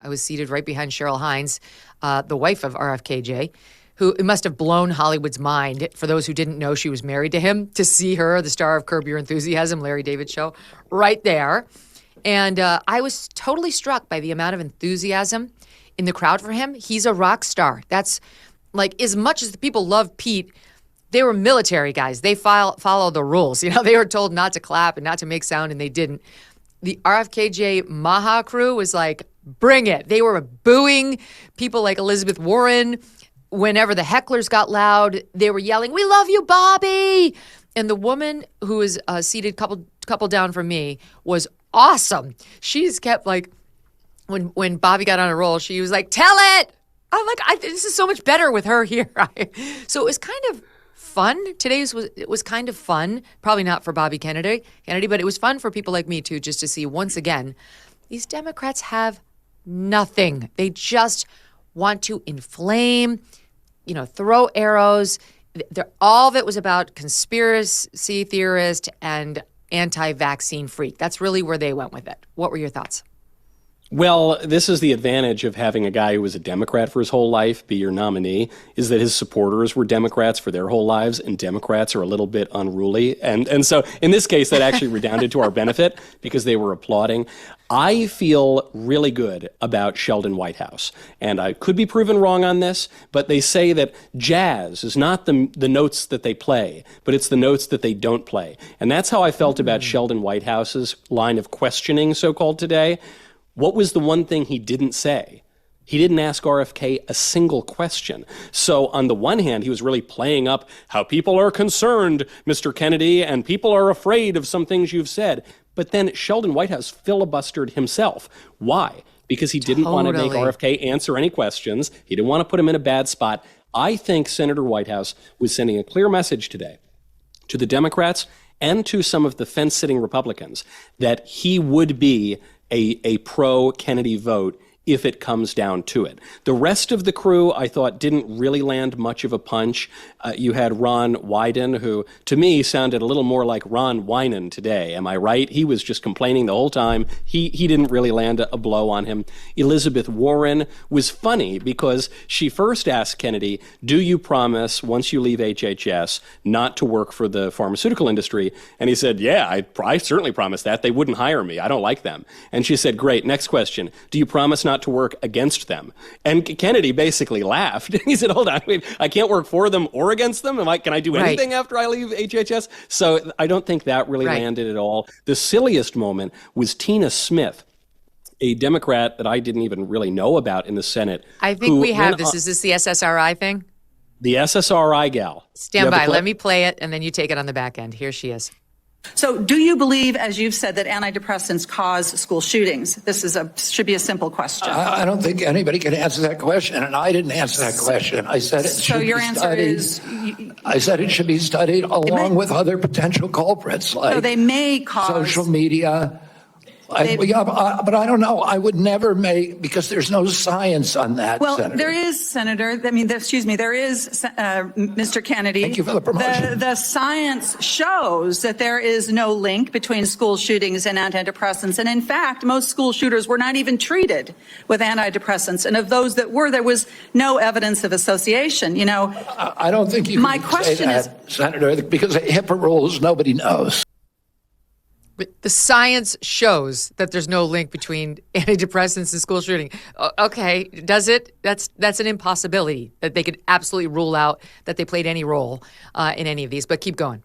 I was seated right behind Cheryl Hines, the wife of RFK Jr., who it must have blown Hollywood's mind, for those who didn't know she was married to him, to see her, the star of Curb Your Enthusiasm, Larry David Show, right there. And I was totally struck by the amount of enthusiasm in the crowd for him. He's a rock star. That's like, as much as the people love Pete, they were military guys. They follow the rules. You know, they were told not to clap and not to make sound, and they didn't. The RFKJ Maha crew was like, bring it. They were booing people like Elizabeth Warren. Whenever the hecklers got loud, they were yelling, "We love you, Bobby!" And the woman who was seated couple down from me was awesome. She's kept like, when Bobby got on a roll, she was like, "Tell it!" I'm like, this is so much better with her here. So it was kind of fun. It was kind of fun. Probably not for Bobby Kennedy, but it was fun for people like me too, just to see once again, these Democrats have nothing. They just want to inflame, throw arrows. All of it was about conspiracy theorist and anti-vaccine freak. That's really where they went with it. What were your thoughts? Well, this is the advantage of having a guy who was a Democrat for his whole life be your nominee, is that his supporters were Democrats for their whole lives, and Democrats are a little bit unruly. And so in this case, that actually redounded to our benefit because they were applauding. I feel really good about Sheldon Whitehouse, and I could be proven wrong on this, but they say that jazz is not the notes that they play, but it's the notes that they don't play. And that's how I felt about Sheldon Whitehouse's line of questioning, so-called, today. What was the one thing he didn't say? He didn't ask RFK a single question. So on the one hand, he was really playing up how people are concerned, Mr. Kennedy, and people are afraid of some things you've said. But then Sheldon Whitehouse filibustered himself. Why? Because he didn't want to make RFK answer any questions. He didn't want to put him in a bad spot. I think Senator Whitehouse was sending a clear message today to the Democrats and to some of the fence-sitting Republicans that he would be a pro-Kennedy vote if it comes down to it. The rest of the crew, I thought, didn't really land much of a punch. You had Ron Wyden, who, to me, sounded a little more like Ron Wynan today. Am I right? He was just complaining the whole time. He didn't really land a blow on him. Elizabeth Warren was funny because she first asked Kennedy, do you promise, once you leave HHS, not to work for the pharmaceutical industry? And he said, yeah, I certainly promise that. They wouldn't hire me. I don't like them. And she said, great, next question. Do you promise not to work against them? And Kennedy basically laughed. He said, hold on, wait, I can't work for them or against them? Can I do anything after I leave HHS? So I don't think that really landed at all. The silliest moment was Tina Smith, a Democrat that I didn't even really know about in the Senate. I think we have this. Is this the SSRI thing? The SSRI gal. Stand by. Let me play it, and then you take it on the back end. Here she is. So do you believe, as you've said, that antidepressants cause school shootings? This should be a simple question. I don't think anybody can answer that question, and I didn't answer that question. I said it should be studied. I said it should be studied along with other potential culprits like they may cause social media. But I don't know. I would never make, because there's no science on that, well, Senator. There is, Senator. There is, Mr. Kennedy. Thank you for the promotion. The science shows that there is no link between school shootings and antidepressants. And in fact, most school shooters were not even treated with antidepressants. And of those that were, there was no evidence of association. I don't think you can say that, Senator, because of HIPAA rules, nobody knows. The science shows that there's no link between antidepressants and school shooting. Okay, does it? That's an impossibility that they could absolutely rule out that they played any role in any of these. But keep going.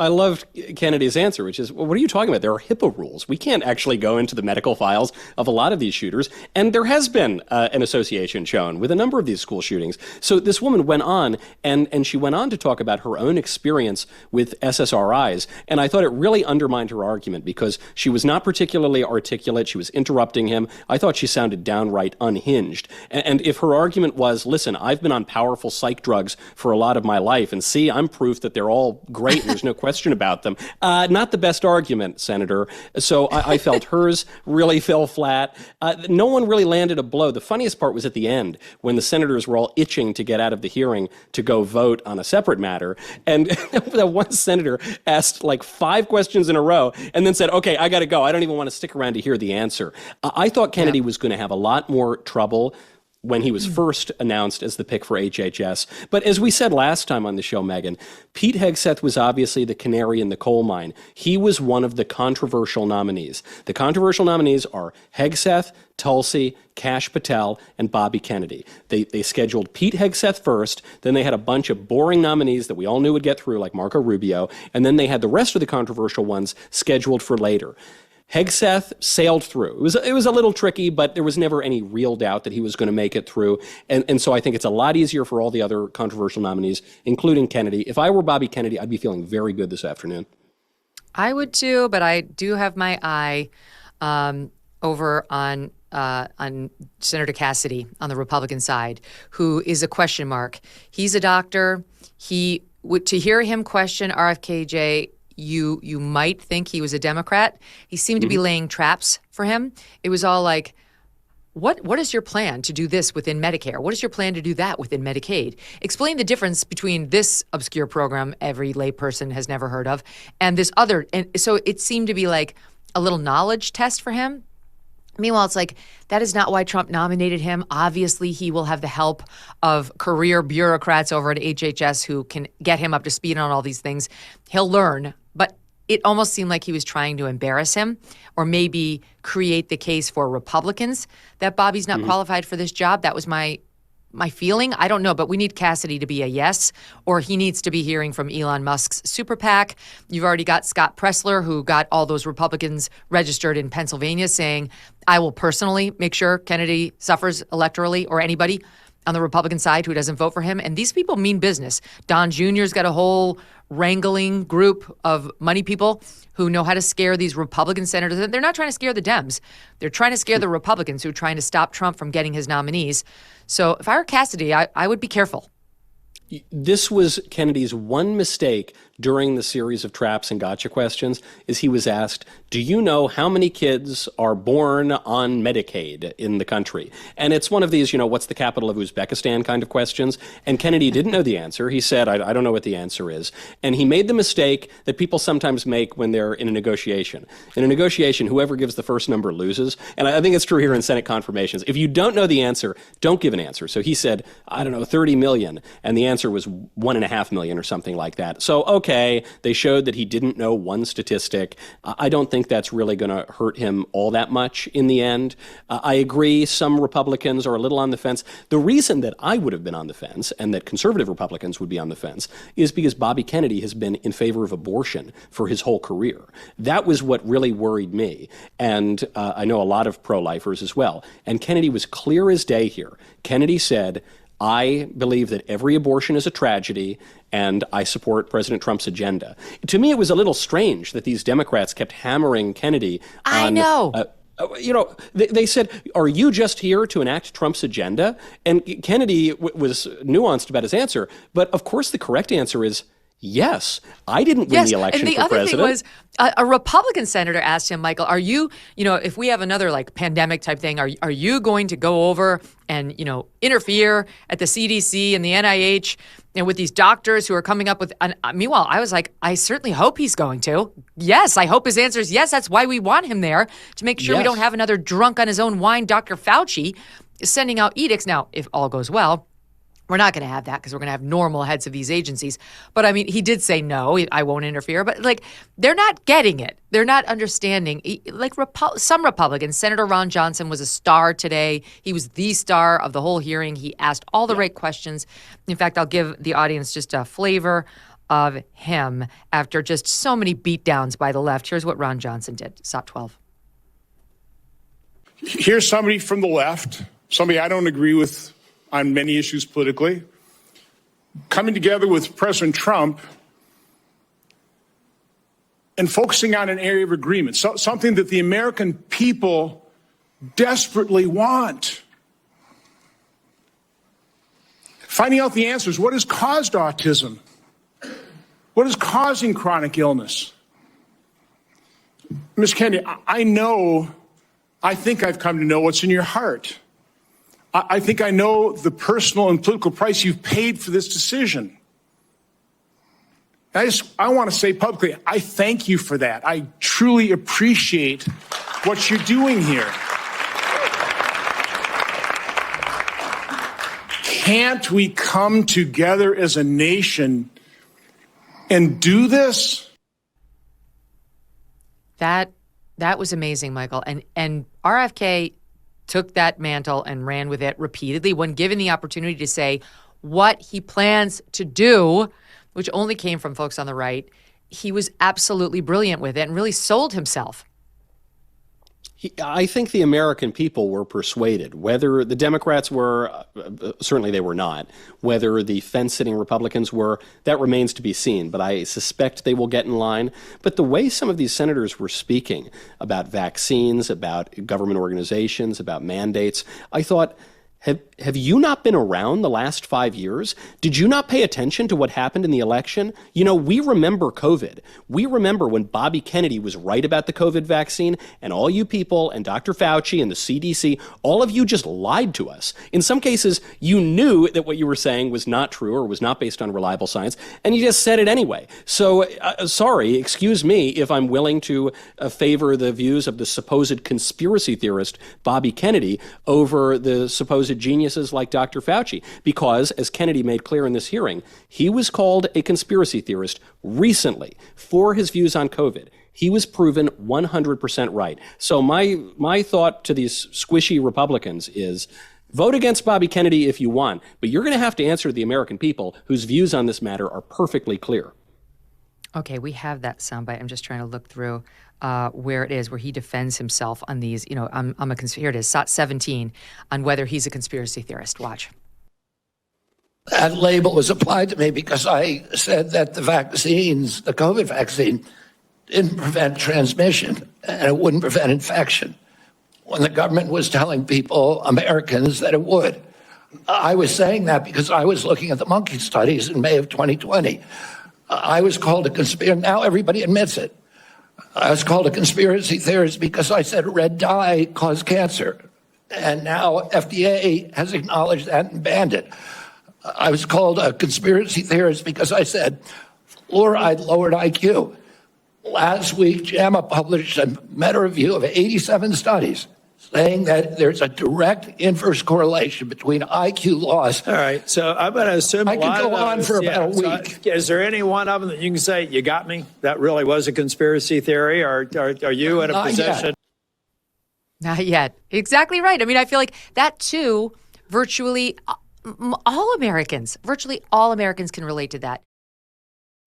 I loved Kennedy's answer, which is, well, what are you talking about? There are HIPAA rules. We can't actually go into the medical files of a lot of these shooters. And there has been an association shown with a number of these school shootings. So this woman went on, and she went on to talk about her own experience with SSRIs. And I thought it really undermined her argument because she was not particularly articulate. She was interrupting him. I thought she sounded downright unhinged. And if her argument was, listen, I've been on powerful psych drugs for a lot of my life, and see, I'm proof that they're all great and there's no question question about them. Not the best argument, Senator. So I felt hers really fell flat. No one really landed a blow. The funniest part was at the end when the senators were all itching to get out of the hearing to go vote on a separate matter. And that one senator asked like 5 questions in a row and then said, okay, I got to go. I don't even want to stick around to hear the answer. I thought Kennedy was going to have a lot more trouble when he was first announced as the pick for HHS. But as we said last time on the show, Megyn, Pete Hegseth was obviously the canary in the coal mine. He was one of the controversial nominees. The controversial nominees are Hegseth, Tulsi, Kash Patel, and Bobby Kennedy. They scheduled Pete Hegseth first, then they had a bunch of boring nominees that we all knew would get through, like Marco Rubio, and then they had the rest of the controversial ones scheduled for later. Hegseth sailed through. It was a little tricky, but there was never any real doubt that he was going to make it through. And so I think it's a lot easier for all the other controversial nominees, including Kennedy. If I were Bobby Kennedy, I'd be feeling very good this afternoon. I would too, but I do have my eye over on Senator Cassidy on the Republican side, who is a question mark. He's a doctor. To hear him question RFKJ, you might think he was a Democrat. He seemed to be laying traps for him. It was all like, what is your plan to do this within Medicare? What is your plan to do that within Medicaid? Explain the difference between this obscure program every layperson has never heard of and this other. And so it seemed to be like a little knowledge test for him. Meanwhile, it's like, that is not why Trump nominated him. Obviously, he will have the help of career bureaucrats over at HHS who can get him up to speed on all these things. He'll learn. But it almost seemed like he was trying to embarrass him or maybe create the case for Republicans that Bobby's not qualified for this job. That was my feeling. I don't know, but we need Cassidy to be a yes, or he needs to be hearing from Elon Musk's super PAC. You've already got Scott Pressler, who got all those Republicans registered in Pennsylvania, saying, I will personally make sure Kennedy suffers electorally, or anybody on the Republican side who doesn't vote for him. And these people mean business. Don Jr.'s got a whole wrangling group of money people who know how to scare these Republican senators. They're not trying to scare the Dems. They're trying to scare the Republicans who are trying to stop Trump from getting his nominees. So if I were Cassidy, I would be careful. This was Kennedy's one mistake during the series of traps and gotcha questions, is he was asked, do you know how many kids are born on Medicaid in the country? And it's one of these, what's the capital of Uzbekistan kind of questions. And Kennedy didn't know the answer. He said, I don't know what the answer is. And he made the mistake that people sometimes make when they're in a negotiation. In a negotiation, whoever gives the first number loses. And I think it's true here in Senate confirmations. If you don't know the answer, don't give an answer. So he said, 30 million. And the answer was 1.5 million or something like that. So, okay, they showed that he didn't know one statistic. I don't think that's really going to hurt him all that much in the end. I agree some Republicans are a little on the fence. The reason that I would have been on the fence and that conservative Republicans would be on the fence is because Bobby Kennedy has been in favor of abortion for his whole career. That was what really worried me. And I know a lot of pro-lifers as well. And Kennedy was clear as day here. Kennedy said, I believe that every abortion is a tragedy, and I support President Trump's agenda. To me, it was a little strange that these Democrats kept hammering Kennedy on... I know. They said, are you just here to enact Trump's agenda? And Kennedy was nuanced about his answer. But of course, the correct answer is yes. I didn't win the election for president. And the other thing was, a Republican senator asked him, Michael, are you, if we have another pandemic type thing, are you going to go over and, interfere at the CDC and the NIH and with these doctors who are coming up with, meanwhile, I was like, I certainly hope he's going to. Yes, I hope his answer is yes. That's why we want him there, to make sure we don't have another drunk on his own wine, Dr. Fauci, sending out edicts. Now, if all goes well, we're not going to have that because we're going to have normal heads of these agencies. But I mean, he did say, no, I won't interfere. But they're not getting it. They're not understanding. Some Republicans, Senator Ron Johnson was a star today. He was the star of the whole hearing. He asked all the right questions. In fact, I'll give the audience just a flavor of him after just so many beatdowns by the left. Here's what Ron Johnson did. Stop 12. Here's somebody from the left, somebody I don't agree with on many issues politically, coming together with President Trump and focusing on an area of agreement, something that the American people desperately want. Finding out the answers. What has caused autism? What is causing chronic illness? Ms. Kennedy, I think I've come to know what's in your heart. I think I know the personal and political price you've paid for this decision. I want to say publicly, I thank you for that. I truly appreciate what you're doing here. Can't we come together as a nation and do this? That was amazing, Michael. And RFK took that mantle and ran with it repeatedly when given the opportunity to say what he plans to do, which only came from folks on the right. He was absolutely brilliant with it and really sold himself. I think the American people were persuaded. Whether the Democrats were, certainly they were not. Whether the fence-sitting Republicans were, that remains to be seen. But I suspect they will get in line. But the way some of these senators were speaking about vaccines, about government organizations, about mandates, I thought, have you not been around the last 5 years? Did you not pay attention to what happened in the election? You know, we remember COVID. We remember when Bobby Kennedy was right about the COVID vaccine, and all you people and Dr. Fauci and the CDC, all of you just lied to us. In some cases, you knew that what you were saying was not true or was not based on reliable science, and you just said it anyway. So, sorry, excuse me if I'm willing to favor the views of the supposed conspiracy theorist Bobby Kennedy over the supposed geniuses like Dr. Fauci, because, as Kennedy made clear in this hearing, he was called a conspiracy theorist recently for his views on COVID. He was proven 100% right. So my thought to these squishy Republicans is, vote against Bobby Kennedy if you want, but you're going to have to answer to the American people whose views on this matter are perfectly clear. Okay, we have that soundbite. I'm just trying to look through where it is, where he defends himself on these. You know, here it is, SOT 17, on whether he's a conspiracy theorist. Watch. That label was applied to me because I said that the vaccines, the COVID vaccine, didn't prevent transmission and it wouldn't prevent infection, when the government was telling people, Americans, that it would. I was saying that because I was looking at the monkey studies in May of 2020. I was called a conspiracy. Now everybody admits it. I was called a conspiracy theorist because I said red dye caused cancer. And now FDA has acknowledged that and banned it. I was called a conspiracy theorist because I said fluoride lowered IQ. Last week, JAMA published a meta-review of 87 studies saying that there's a direct inverse correlation between IQ loss. All right, so I'm going to assume I could go on for about a week. Is there any one of them that you can say, you got me? That really was a conspiracy theory, or are you in a position? Not yet. Exactly right. I mean, I feel like that too, virtually all Americans can relate to that.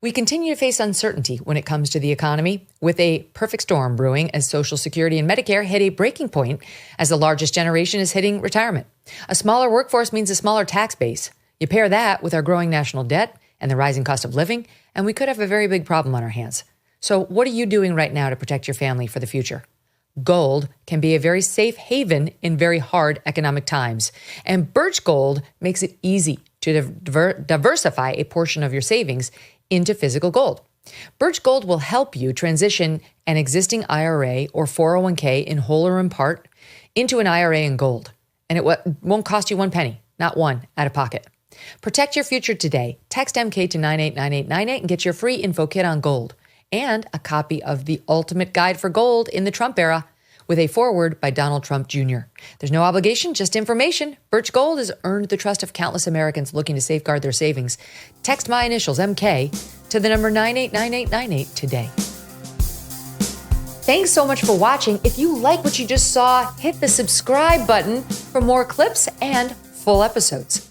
We continue to face uncertainty when it comes to the economy, with a perfect storm brewing as Social Security and Medicare hit a breaking point as the largest generation is hitting retirement. A smaller workforce means a smaller tax base. You pair that with our growing national debt and the rising cost of living, and we could have a very big problem on our hands. So what are you doing right now to protect your family for the future? Gold can be a very safe haven in very hard economic times, and Birch Gold makes it easy to diversify a portion of your savings into physical gold. Birch Gold will help you transition an existing IRA or 401k in whole or in part into an IRA in gold. And it won't cost you one penny, not one, out of pocket. Protect your future today. Text MK to 989898 and get your free info kit on gold and a copy of The Ultimate Guide for Gold in the Trump Era with a foreword by Donald Trump Jr. There's no obligation, just information. Birch Gold has earned the trust of countless Americans looking to safeguard their savings. Text my initials, MK, to the number 989898 today. Thanks so much for watching. If you like what you just saw, hit the subscribe button for more clips and full episodes.